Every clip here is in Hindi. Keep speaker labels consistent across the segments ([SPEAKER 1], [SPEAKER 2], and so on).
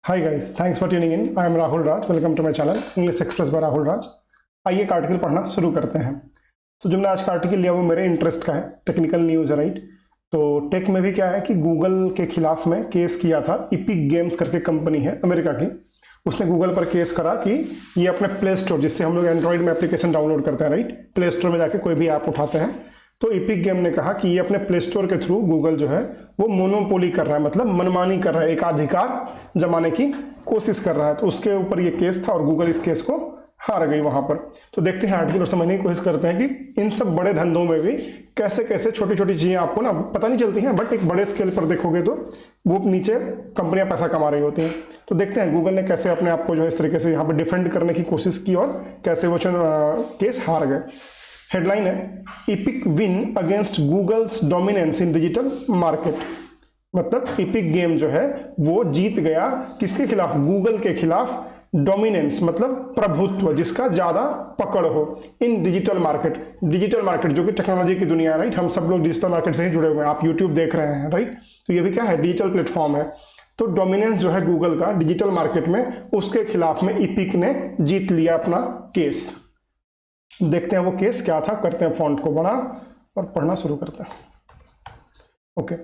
[SPEAKER 1] Hi guys, thanks for tuning in. I am Rahul Raj. Welcome to my channel English Express by Rahul Raj. आइए एक आर्टिकल पढ़ना शुरू करते हैं। तो जो मैंने आज का आर्टिकल लिया वो मेरे इंटरेस्ट का है, टेक्निकल न्यूज़ है, राइट। तो टेक में भी क्या है कि गूगल के खिलाफ में केस किया था। इपिक गेम्स करके कंपनी है अमेरिका की, उसने गूगल पर केस करा कि ये अपने प्ले स्टोर, जिससे हम लोग एंड्रॉइड में एप्लीकेशन डाउनलोड करते हैं, राइट, प्ले स्टोर में जाके कोई भी ऐप उठाते हैं, तो इपिक गेम ने कहा कि ये अपने प्ले स्टोर के थ्रू गूगल जो है वो मोनोपोली कर रहा है, मतलब मनमानी कर रहा है, एकाधिकार जमाने की कोशिश कर रहा है। तो उसके ऊपर ये केस था और गूगल इस केस को हार गई वहां पर। तो देखते हैं आर्टिकल और समझने की कोशिश करते हैं कि इन सब बड़े धंधों में भी कैसे कैसे छोटी छोटी चीजें आपको ना पता नहीं चलती हैं, बट एक बड़े स्केल पर देखोगे तो वो नीचे कंपनियां पैसा कमा रही होती हैं। तो देखते हैं गूगल ने कैसे अपने आप को जो है इस तरीके से यहाँ पर डिफेंड करने की कोशिश की और कैसे वो केस हार गए। हेडलाइन है Epic win against Google's dominance in digital market. मतलब इपिक गेम जो है वो जीत गया किसके खिलाफ? गूगल के खिलाफ। डोमिनेंस मतलब प्रभुत्व, जिसका ज्यादा पकड़ हो इन डिजिटल मार्केट। डिजिटल मार्केट जो कि टेक्नोलॉजी की दुनिया है, राइट। हम सब लोग डिजिटल मार्केट से ही जुड़े हुए हैं। आप यूट्यूब देख रहे हैं, राइट। तो ये भी क्या है? डिजिटल प्लेटफॉर्म है। तो डोमिनेंस जो है गूगल का डिजिटल मार्केट में, उसके खिलाफ में इपिक ने जीत लिया अपना केस। देखते हैं वो केस क्या था। करते हैं फॉन्ट को बड़ा और पढ़ना शुरू करते हैं। Okay.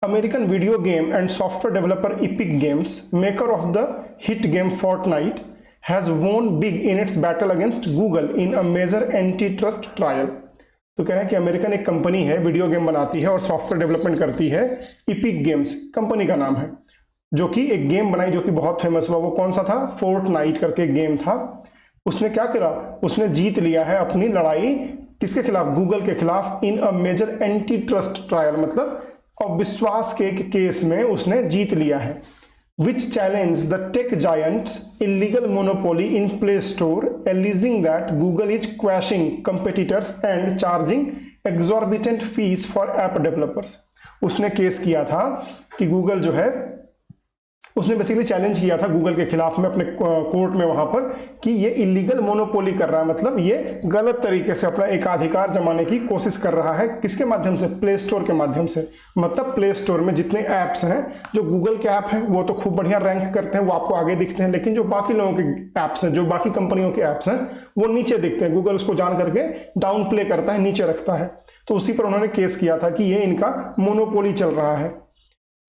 [SPEAKER 1] American video game and software developer Epic Games, maker of the hit game Fortnite, has won big in its battle against Google in a major antitrust trial. तो कह रहे हैं कि अमेरिकन एक कंपनी है, वीडियो गेम बनाती है और सॉफ्टवेयर डेवलपमेंट करती है। इपिक गेम्स कंपनी का नाम है, जो कि एक गेम बनाई जो कि बहुत फेमस हुआ। वो कौन सा था? फोर्टनाइट करके गेम था। उसने क्या करा? उसने जीत लिया है अपनी लड़ाई किसके खिलाफ? गूगल के खिलाफ। इन a major antitrust trial, मतलब अविश्वास के एक केस में उसने जीत लिया है। Which challenge the tech giants illegal monopoly in play store, alleging that Google is quashing competitors and charging exorbitant fees for app developers. उसने केस किया था कि गूगल जो है, उसने बेसिकली चैलेंज किया था गूगल के खिलाफ में अपने कोर्ट में वहां पर कि ये इलीगल मोनोपोली कर रहा है, मतलब ये गलत तरीके से अपना एकाधिकार जमाने की कोशिश कर रहा है। किसके माध्यम से? प्ले स्टोर के माध्यम से। मतलब प्ले स्टोर में जितने ऐप्स हैं, जो गूगल के ऐप हैं वो तो खूब बढ़िया रैंक करते हैं, वो आपको आगे दिखते हैं, लेकिन जो बाकी लोगों के ऐप्स हैं, जो बाकी कंपनियों के ऐप्स हैं, वो नीचे दिखते हैं। गूगल उसको जान करके डाउन प्ले करता है, नीचे रखता है। तो उसी पर उन्होंने केस किया था कि ये इनका मोनोपोली चल रहा है।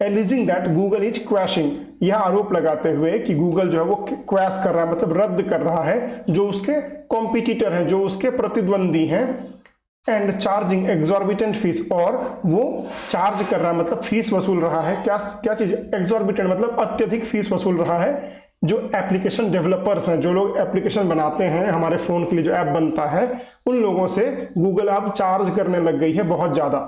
[SPEAKER 1] एलिजिंग दैट गूगल इज क्वैशिंग, यह आरोप लगाते हुए कि गूगल जो है वो क्वैश कर रहा है, मतलब रद्द कर रहा है जो उसके कॉम्पिटिटर हैं, जो उसके प्रतिद्वंदी हैं। एंड चार्जिंग एग्जॉर्बिटेंट फीस, और वो चार्ज कर रहा है, मतलब फीस वसूल रहा है। क्या चीज? एग्जॉर्बिटेंट मतलब अत्यधिक फीस वसूल रहा है। जो एप्लीकेशन डेवलपर्स हैं, जो लोग एप्लीकेशन बनाते हैं हमारे फोन के लिए, जो ऐप बनता है, उन लोगों से गूगल अब चार्ज करने लग गई है बहुत ज्यादा।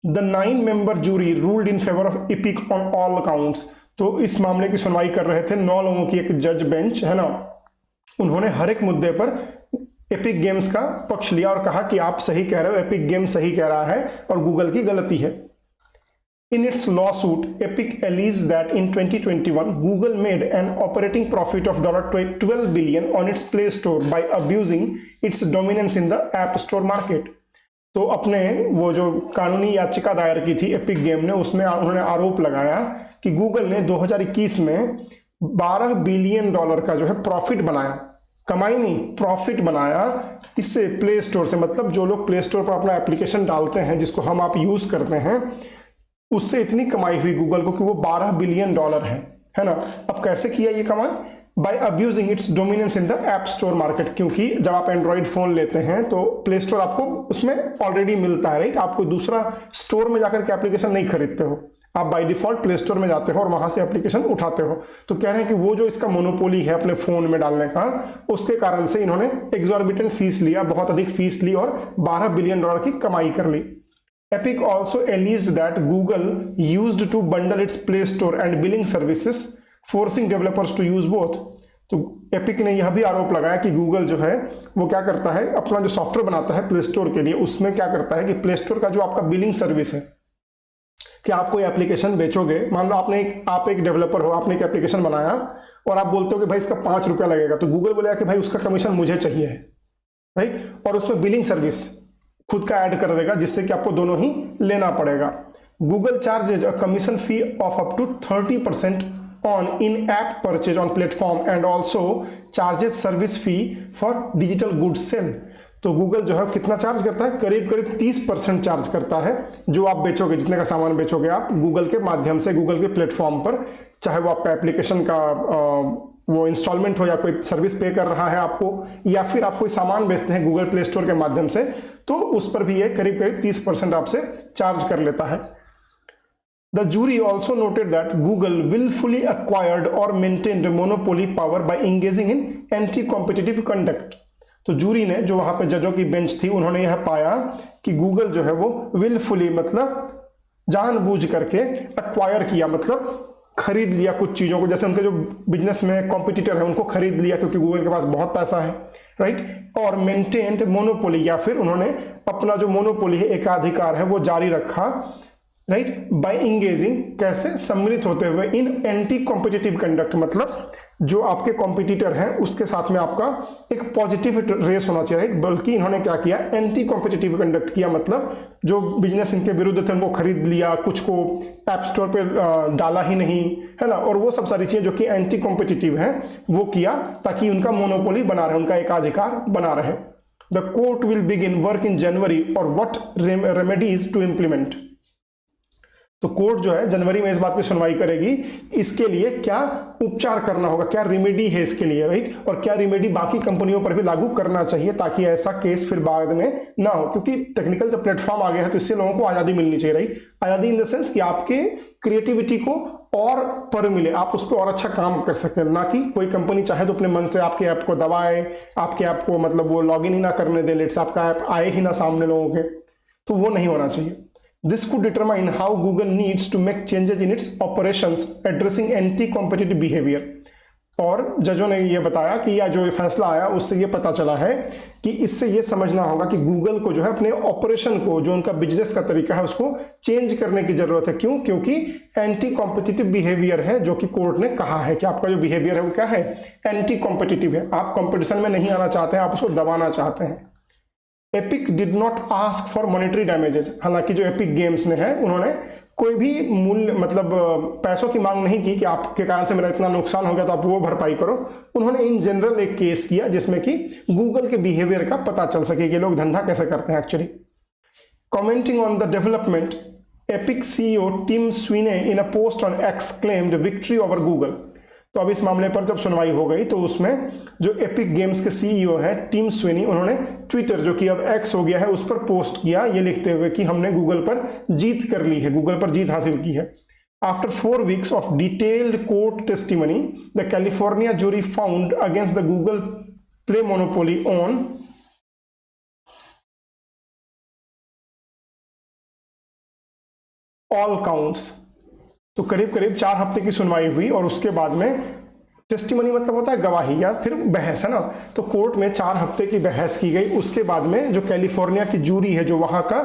[SPEAKER 1] The 9-member jury ruled in favor of Epic on all counts। तो इस मामले की सुनवाई कर रहे थे 9 लोगों की एक जज बेंच है ना। उन्होंने हर एक मुद्दे पर एपिक गेम्स का पक्ष लिया और कहा कि आप सही कह रहे हो, एपिक गेम सही कह रहा है और गूगल की गलती है। In its lawsuit, Epic alleged that in 2021, Google made an operating profit of $12 billion on its Play Store by abusing its dominance in the App Store market। तो अपने वो जो कानूनी याचिका दायर की थी एपिक गेम ने, उसमें उन्होंने आरोप लगाया कि गूगल ने 2021 में $12 बिलियन का जो है प्रॉफिट बनाया। कमाई नहीं, प्रॉफिट बनाया। इससे प्ले स्टोर से, मतलब जो लोग प्ले स्टोर पर अपना एप्लीकेशन डालते हैं, जिसको हम आप यूज करते हैं, उससे इतनी कमाई हुई गूगल को कि वो $12 बिलियन है ना। अब कैसे किया ये कमाई? By abusing its dominance in the app store market. क्योंकि जब आप एंड्रॉइड फोन लेते हैं तो प्ले स्टोर आपको उसमें ऑलरेडी मिलता है, राइट। आप कोई दूसरा स्टोर में जाकर के एप्लीकेशन नहीं खरीदते हो, आप बाय डिफॉल्ट प्ले स्टोर में जाते हो और वहां से एप्लीकेशन उठाते हो। तो कह रहे हैं कि वो जो इसका मोनोपोली है अपने फोन में डालने का, उसके कारण से इन्होंने एग्जॉर्बिटेंट फीस लिया, बहुत अधिक फीस ली और $12 बिलियन की कमाई कर ली। Epic also alleged that Google used to bundle its Play Store and billing services, forcing developers to use both। तो एपिक ने यह भी आरोप लगाया कि गूगल जो है वो क्या करता है, अपना जो सॉफ्टवेयर बनाता है प्ले स्टोर के लिए, उसमें क्या करता है कि प्ले स्टोर का जो आपका बिलिंग सर्विस है, कि आप कोई एप्लीकेशन बेचोगे, मान लो आप एक डेवलपर हो, आपने एक एप्लीकेशन बनाया और आप बोलते हो कि भाई इसका ₹5 लगेगा, तो गूगल बोलेगा कि भाई उसका कमीशन मुझे चाहिए है, राइट। और उसमें बिलिंग सर्विस खुद का ऐड कर देगा, जिससे कि आपको दोनों ही लेना पड़ेगा। Google charges a commission fee of up to 30% on in-app purchase on platform and also charges service fee for digital goods sale। तो गूगल जो है कितना चार्ज करता है, करीब करीब 30% चार्ज करता है जो आप बेचोगे, जितने का सामान बेचोगे आप गूगल के माध्यम से, गूगल के प्लेटफॉर्म पर, चाहे वो आपका एप्लीकेशन का वो इंस्टॉलमेंट हो या कोई सर्विस पे कर रहा है आपको, या फिर आप कोई सामान बेचते हैं गूगल प्ले स्टोर के माध्यम से, तो उस पर भी ये करीब करीब 30% आपसे चार्ज कर लेता है। The jury also noted that Google willfully acquired or maintained monopoly power by engaging in anti-competitive conduct। तो जूरी ने, जो वहां पे जजों की बेंच थी, उन्होंने यह पाया कि गूगल जो है वो willfully मतलब जानबूझ करके acquire किया, मतलब खरीद लिया कुछ चीजों को, जैसे उनके जो बिजनेस में कॉम्पिटिटर है उनको खरीद लिया क्योंकि गूगल के पास बहुत पैसा है, राइट। और मेंटेन्ड मोनोपोली, या फिर उन्होंने अपना जो मोनोपोली है, एकाधिकार है, वो जारी रखा, राइट, बाय इंगेजिंग, कैसे, सम्मिलित होते हुए, इन एंटी कॉम्पिटिटिव कंडक्ट, मतलब जो आपके कॉम्पिटिटर हैं उसके साथ में आपका एक पॉजिटिव रेस होना चाहिए, राइट। बल्कि इन्होंने क्या किया, एंटी कॉम्पिटिटिव कंडक्ट किया, मतलब जो बिजनेस इनके विरुद्ध थे उनको खरीद लिया, कुछ को ऐप स्टोर पे डाला ही नहीं, है ना, और वो सब सारी चीजें जो कि एंटी कॉम्पिटिटिव हैं वो किया ताकि उनका मोनोपोली बना रहे, उनका एकाधिकार बना रहे। The court will begin work in January और व्हाट रेमेडीज टू इंप्लीमेंट। तो कोर्ट जो है जनवरी में इस बात की सुनवाई करेगी, इसके लिए क्या उपचार करना होगा, क्या रेमेडी है इसके लिए, राइट, और क्या रेमेडी बाकी कंपनियों पर भी लागू करना चाहिए ताकि ऐसा केस फिर बाद में ना हो। क्योंकि टेक्निकल जब प्लेटफॉर्म आ गया है तो इससे लोगों को आजादी मिलनी चाहिए, राइट। आजादी इन द सेंस कि आपके क्रिएटिविटी को और पर मिले, आप उस पर और अच्छा काम कर सकते हैं, ना कि कोई कंपनी चाहे तो अपने मन से आपके ऐप को दबाए, आपके ऐप को मतलब वो लॉग इन ही ना करने दे, लेट्स आपका ऐप आए ही ना सामने लोगों के, तो वो नहीं होना चाहिए। This could determine how Google needs to make changes in its operations addressing anti-competitive behavior। और जजों ने ये बताया कि यह जो फैसला आया उससे ये पता चला है कि इससे ये समझना होगा कि गूगल को जो है अपने ऑपरेशन को, जो उनका बिजनेस का तरीका है, उसको चेंज करने की जरूरत है। क्यों? क्योंकि एंटी कॉम्पिटिटिव बिहेवियर है, जो कि कोर्ट ने कहा है कि आपका जो बिहेवियर है वो क्या है, एंटी कॉम्पिटिटिव है, आप कॉम्पिटिशन में नहीं आना चाहते हैं, आप उसको दबाना चाहते हैं। Epic did not ask for monetary damages. हालांकि जो एपिक गेम्स ने है उन्होंने कोई भी मूल्य मतलब पैसों की मांग नहीं की कि आपके कारण से मेरा इतना नुकसान हो गया तो आप वो भरपाई करो। उन्होंने इन जनरल एक केस किया जिसमें कि गूगल के बिहेवियर का पता चल सके कि लोग धंधा कैसे करते हैं actually. Commenting on the development, Epic CEO Tim Sweeney in a post on X claimed victory over Google. तो अब इस मामले पर जब सुनवाई हो गई तो उसमें जो एपिक गेम्स के सीईओ है टिम स्विनी, उन्होंने ट्विटर, जो कि अब एक्स हो गया है, उस पर पोस्ट किया ये लिखते हुए कि हमने गूगल पर जीत कर ली है, गूगल पर जीत हासिल की है। After 4 weeks of detailed court testimony, the California jury found against the Google Play monopoly on all counts. तो करीब करीब 4 हफ्ते की सुनवाई हुई और उसके बाद में टेस्टिमनी मतलब होता है गवाही या फिर बहस, है ना। तो कोर्ट में 4 हफ्ते की बहस की गई। उसके बाद में जो कैलिफोर्निया की जूरी है, जो वहां का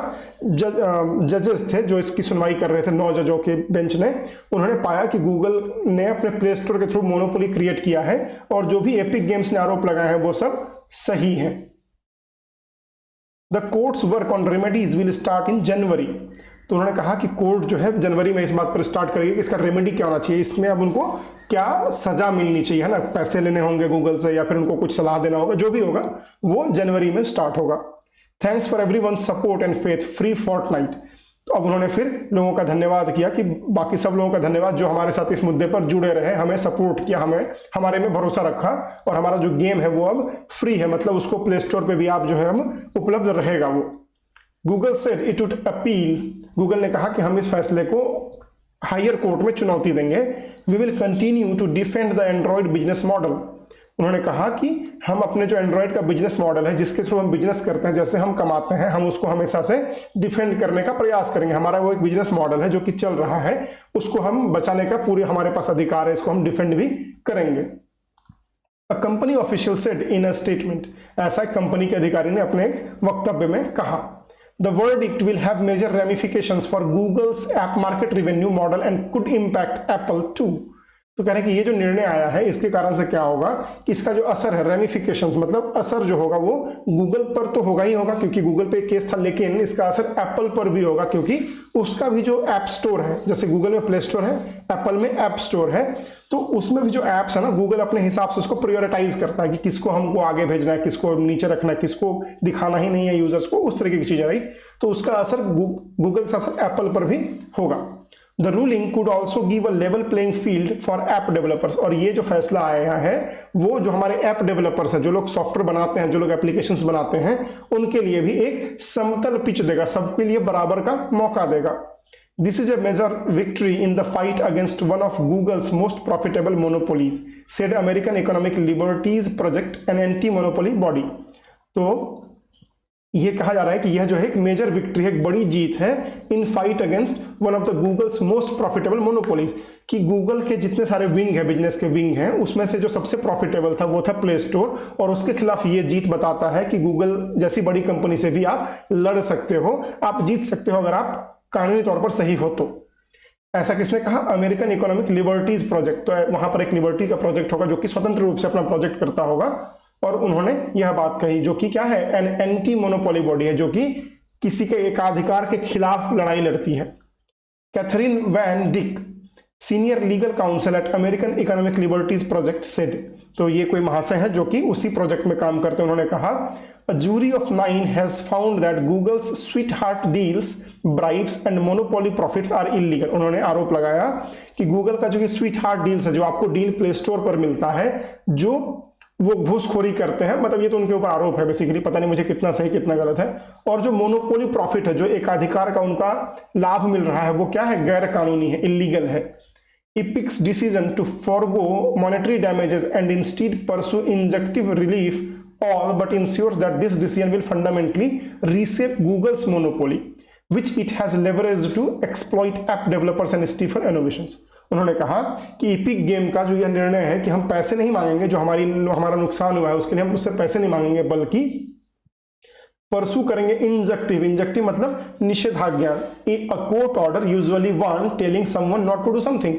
[SPEAKER 1] जजेस थे जो इसकी सुनवाई कर रहे थे, 9 जजों के बेंच ने, उन्होंने पाया कि गूगल ने अपने प्ले स्टोर के थ्रू मोनोपोली क्रिएट किया है और जो भी एपिक गेम्स ने आरोप लगाए हैं वो सब सही है। The courts work on remedies will start in January. तो उन्होंने कहा कि कोर्ट जो है जनवरी में इस बात पर स्टार्ट करेगी कि इसका रेमेडी क्या होना चाहिए, इसमें अब उनको क्या सजा मिलनी चाहिए, है ना, पैसे लेने होंगे गूगल से या फिर उनको कुछ सलाह देना होगा, जो भी होगा वो जनवरी में स्टार्ट होगा। Thanks for everyone support and faith, free Fortnite. तो अब उन्होंने फिर लोगों का धन्यवाद किया कि बाकी सब लोगों का धन्यवाद जो हमारे साथ इस मुद्दे पर जुड़े रहे, हमें सपोर्ट किया, हमें हमारे में भरोसा रखा, और हमारा जो गेम है वो अब फ्री है, मतलब उसको प्ले स्टोर पर भी आप जो है हम उपलब्ध रहेगा वो। Google said it would appeal. Google ने कहा कि हम इस फैसले को हायर कोर्ट में चुनौती देंगे। We will continue to defend the Android business model. उन्होंने कहा कि हम अपने जो एंड्रॉयड का बिजनेस मॉडल है, जिसके थ्रू हम बिजनेस करते हैं, जैसे हम कमाते हैं, हम उसको हमेशा से डिफेंड करने का प्रयास करेंगे। हमारा वो एक बिजनेस मॉडल है जो कि चल रहा है, उसको हम बचाने का पूरे हमारे पास अधिकार है, इसको हम डिफेंड भी करेंगे। A company official said in a statement. ऐसा कंपनी के अधिकारी ने अपने एक वक्तव्य में कहा। The verdict will have major ramifications for Google's app market revenue model and could impact Apple too। तो कह रहे हैं कि ये जो निर्णय आया है इसके कारण से क्या होगा कि इसका जो असर है, रेमिफिकेशंस मतलब असर जो होगा वो गूगल पर तो होगा ही होगा क्योंकि गूगल पे केस था, लेकिन इसका असर एप्पल पर भी होगा क्योंकि उसका भी जो ऐप स्टोर है, जैसे गूगल में प्ले स्टोर है, एप्पल में ऐप स्टोर है, तो उसमें भी जो ऐप्स है ना, गूगल अपने हिसाब से उसको प्रायोरिटाइज करता है कि किसको हमको आगे भेजना है, किसको नीचे रखना है, किसको दिखाना ही नहीं है यूजर्स को, उस तरीके की चीजें, राइट। तो उसका असर गूगल का असर एप्पल पर भी होगा। The ruling could also give a level playing field for app developers। और ये जो फैसला आया है वो जो हमारे ऐप डेवलपर्स हैं, जो लोग सॉफ्टवेयर बनाते हैं, जो लोग एप्लीकेशंस बनाते हैं, उनके लिए भी एक समतल पिच देगा, सबके लिए बराबर का मौका देगा। This is a major victory in the fight against one of Google's most profitable monopolies, said American Economic Liberties Project, an anti-monopoly body। तो ये कहा जा रहा है कि यह जो है एक मेजर विक्ट्री है, एक बड़ी जीत है in fight against one of the Google's most profitable monopolies, कि गूगल के जितने सारे विंग है, बिजनेस के विंग हैं, उसमें से जो सबसे प्रॉफिटेबल था वो था प्ले स्टोर, और उसके खिलाफ ये जीत बताता है कि गूगल जैसी बड़ी कंपनी से भी आप लड़ सकते हो, आप जीत सकते हो अगर आप कानूनी तौर पर सही हो तो। ऐसा किसने कहा? American Economic Liberties project. तो वहां पर एक लिबर्टी का प्रोजेक्ट होगा जो कि स्वतंत्र रूप से अपना प्रोजेक्ट करता होगा, और उन्होंने यह बात कही, जो कि क्या है, एन एंटी मोनोपोली बॉडी है, जो कि किसी के एकाधिकार के खिलाफ लड़ाई लड़ती है। Katherine Van Dyck, senior legal counsel at American Economic Liberties Project, said. तो ये कोई महाशय है जो कि उसी प्रोजेक्ट में काम करते हैं। उन्होंने कहा, A jury of 9 has found that Google's sweetheart deals, bribes and monopoly profits are illegal। उन्होंने आरोप लगाया कि गूगल का जो ये स्वीटहार्ट डील्स है, जो आपको डील प्ले स्टोर पर मिलता है, जो वो घूसखोरी करते हैं, मतलब ये तो उनके ऊपर आरोप है बेसिकली, पता नहीं मुझे कितना सही कितना गलत है। और जो मोनोपोली प्रॉफिट है, जो एकाधिकार का उनका लाभ मिल रहा है, वो क्या है, गैर कानूनी है, इलीगल है। Epic's decision to forgo monetary damages and instead pursue injunctive relief all but ensures that this decision will fundamentally reshape Google's monopoly, which it has leveraged to exploit app developers and stifle innovations। उन्होंने कहा कि इपिक गेम का जो यह निर्णय है कि हम पैसे नहीं मांगेंगे, जो हमारा नुकसान हुआ है उसके लिए हम उससे पैसे नहीं मांगेंगे, बल्कि परसू करेंगे इंजक्टिव मतलब निषेधाज्ञा, a court order usually one telling someone not to do something,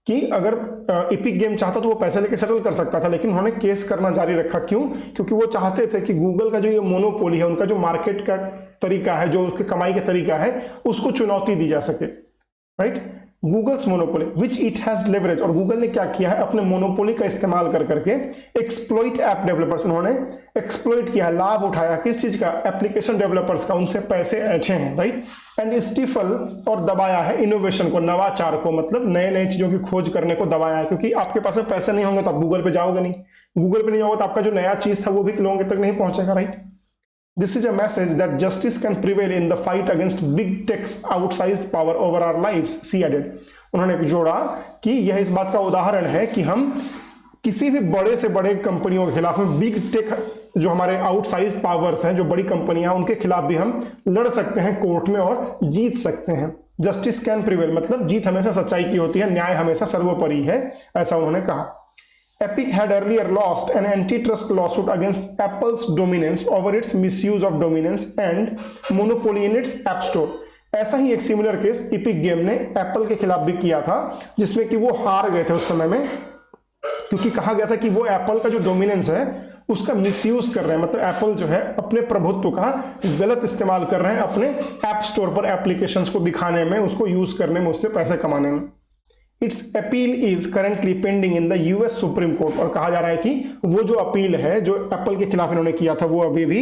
[SPEAKER 1] कि अगर इपिक गेम चाहता तो वो पैसे लेके सेटल कर सकता था, लेकिन उन्होंने केस करना जारी रखा। क्यों? क्योंकि वो चाहते थे कि गूगल का जो ये मोनोपोली है, उनका जो मार्केट का तरीका है, जो उसके कमाई का तरीका है, उसको चुनौती दी जा सके, right. Google's monopoly which it has leverage, और गूगल ने क्या किया है, अपने मोनोपोली का इस्तेमाल कर करके एक्सप्लॉइट ऐप डेवलपर्स, उन्होंने एक्सप्लॉइट किया, लाभ उठाया, किस चीज का, एप्लीकेशन डेवलपर्स का, उनसे पैसे ऐंठे हैं, राइट। एंड स्टिफल, और दबाया है इनोवेशन को, नवाचार को, मतलब नए नए चीजों की खोज करने को दबाया है, क्योंकि आपके पास में पैसे नहीं होंगे तो आप गूगल पे जाओगे नहीं, गूगल पे नहीं जाओगे तो आपका जो नया चीज था वो भी लोगों तक नहीं पहुंचेगा, right. This is a message that justice can prevail in the fight against big tech's outsized power over our lives, she added। उन्होंने जोड़ा कि यह इस बात का उदाहरण है कि हम किसी भी बड़े से बड़े कंपनियों के खिलाफ में, बिग टेक जो हमारे आउटसाइज्ड पावर्स हैं, जो बड़ी कंपनियां, उनके खिलाफ भी हम लड़ सकते हैं कोर्ट में और जीत सकते हैं। जस्टिस कैन प्रिवेल मतलब जीत हमेशा सच्चाई की होती है, न्याय हमेशा सर्वोपरि है, ऐसा उन्होंने कहा। Epic had earlier lost an antitrust lawsuit against Apple's dominance over its misuse of dominance and monopoly in its App Store। ऐसा ही एक सिमिलर केस इपिक गेम ने एप्पल के खिलाफ भी किया था, जिसमें कि वो हार गए थे उस समय में, क्योंकि कहा गया था कि वो एप्पल का जो डोमिनेंस है उसका मिसयूज कर रहे हैं, मतलब एप्पल जो है अपने प्रभुत्व का गलत इस्तेमाल कर रहे हैं अपने ऐप स्टोर पर एप्लीकेशंस को दिखाने में, उसको यूज करने में, उससे पैसे कमाने में। It's appeal is currently pending in the US supreme court, और कहा जा रहा है कि वो जो अपील है जो एप्पल के खिलाफ इन्होंने किया था, वो अभी भी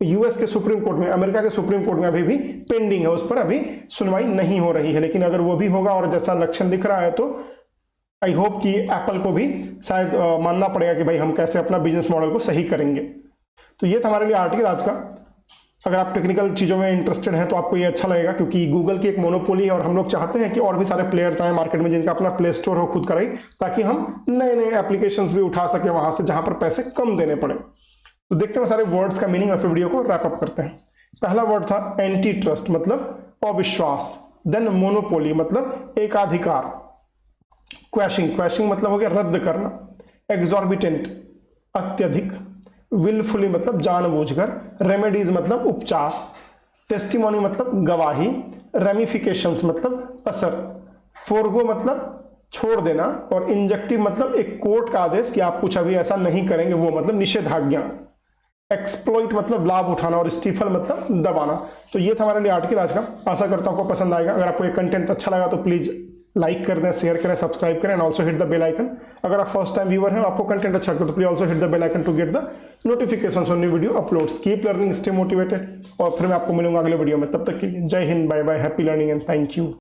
[SPEAKER 1] यूएस के सुप्रीम कोर्ट में, अमेरिका के सुप्रीम कोर्ट में अभी भी पेंडिंग है, उस पर अभी सुनवाई नहीं हो रही है। लेकिन अगर वो भी होगा और जैसा लक्षण दिख रहा है, तो आई होप कि एप्पल को भी शायद मानना पड़ेगा कि भाई हम कैसे अपना बिजनेस मॉडल को सही करेंगे। तो ये था हमारे लिए आर्टिकल आज का। अगर आप टेक्निकल चीज़ों में इंटरेस्टेड हैं तो आपको ये अच्छा लगेगा, क्योंकि गूगल की एक मोनोपोली है और हम लोग चाहते हैं कि और भी सारे प्लेयर्स आए मार्केट में जिनका अपना प्ले स्टोर हो खुद का, राइट, ताकि हम नए नए एप्लीकेशंस भी उठा सके वहां से जहां पर पैसे कम देने पड़े। तो देखते हैं सारे वर्ड्स का मीनिंग और फिर वीडियो को रैप अप करते हैं। पहला वर्ड था एंटी ट्रस्ट मतलब अविश्वास, देन मोनोपोली मतलब एकाधिकार, क्वैशिंग मतलब हो गया रद्द करना, एग्जॉर्बिटेंट अत्यधिक, विलफुली मतलब जानबूझकर, रेमेडीज मतलब उपचार, टेस्टिमोनी मतलब गवाही, रेमिफिकेशंस मतलब असर, फोरगो मतलब छोड़ देना, और इंजेक्टिव मतलब एक कोर्ट का आदेश कि आप कुछ अभी ऐसा नहीं करेंगे, वो मतलब निषेधाज्ञा। एक्सप्लॉइट मतलब लाभ उठाना, और स्टीफल मतलब दबाना। तो ये था हमारे लिए आर्टिकल आज का। आशा करता हूं आपको पसंद आएगा। अगर आपको ये कंटेंट अच्छा लगा तो प्लीज लाइक कर दें, शेयर करें, सब्सक्राइब करें, and also hit the bell icon. अगर आप फर्स्ट टाइम व्यूअर हैं, आपको कंटेंट अच्छा लगता है तो please also hit the bell icon to get the notifications on new video uploads. Keep learning, stay motivated, और फिर मैं आपको मिलूंगा अगले वीडियो में। तब तक के लिए जय हिंद, bye bye, happy learning and thank you.